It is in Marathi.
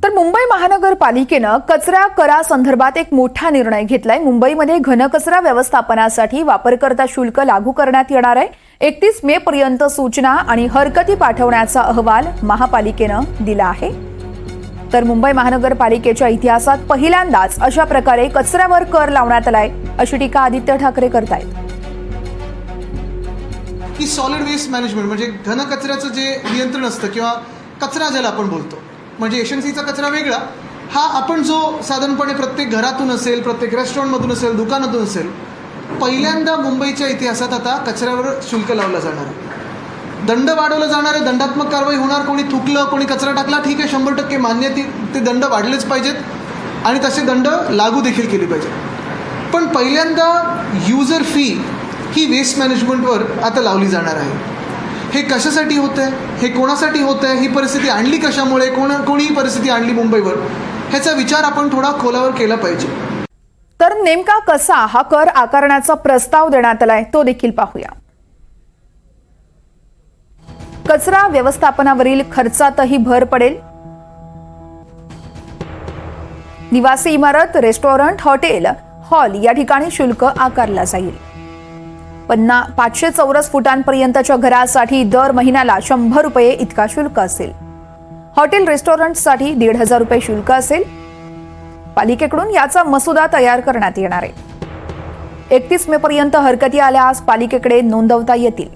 तर मुंबई महानगरपालिकेनं कचरा करासंदर्भात एक मोठा निर्णय घेतलाय। मुंबईमध्ये घनकचरा व्यवस्थापनासाठी वापरकर्ता शुल्क लागू करण्यात येणार आहे। 31 मे पर्यंत सूचना आणि हरकती पाठवण्याचा अहवाल महापालिकेनं दिला आहे। तर मुंबई महानगरपालिकेच्या इतिहासात पहिल्यांदाच अशा प्रकारे कचऱ्यावर कर लावण्यात आलाय, अशी टीका आदित्य ठाकरे करतायत। की सॉलिड वेस्ट मॅनेजमेंट म्हणजे घनकचऱ्याचं जे नियंत्रण असतं किंवा कचरा ज्याला आपण बोलतो, म्हणजे एशन्सीचा कचरा वेगळा, हा आपण जो साधारणपणे प्रत्येक घरातून असेल, प्रत्येक रेस्टॉरंटमधून असेल, दुकानातून असेल, पहिल्यांदा मुंबईच्या इतिहासात आता कचऱ्यावर शुल्क लावलं जाणार आहे। दंड वाढवलं जाणार आहे, दंडात्मक कारवाई होणार। कोणी थुकलं, कोणी कचरा टाकला, ठीक आहे, 100% मान्य, ते दंड वाढलेच पाहिजेत आणि तसे दंड लागू देखील केले पाहिजेत। पण पहिल्यांदा युजर फी ही वेस्ट मॅनेजमेंटवर आता लावली जाणार आहे। हे कशासाठी होतं आहे, हे कोणासाठी होतं आहे, ही परिस्थिती आणली कशामुळे, कोणी परिस्थिती आणली मुंबईवर, ह्याचा विचार आपण थोडा खोलावर केला पाहिजे। तर नेमका कसा हा कर आकारण्याचा प्रस्ताव देण्यात आलाय तो देखील पाहूया। कचरा व्यवस्थापनावरील खर्चातही भर पडेल। निवासी इमारत, रेस्टॉरंट, हॉटेल, हॉल या ठिकाणी शुल्क आकारला जाईल। 500 चौरस फुटांपर्यंतच्या घरासाठी दर महिन्याला 100 रुपये इतका शुल्क असेल। हॉटेल, रेस्टॉरंटसाठी 1,500 रुपये शुल्क असेल। पालिकेकडून याचा मसुदा तयार करण्यात येणार आहे। 31 मे पर्यंत हरकती आल्यास पालिकेकडे नोंदवता येतील।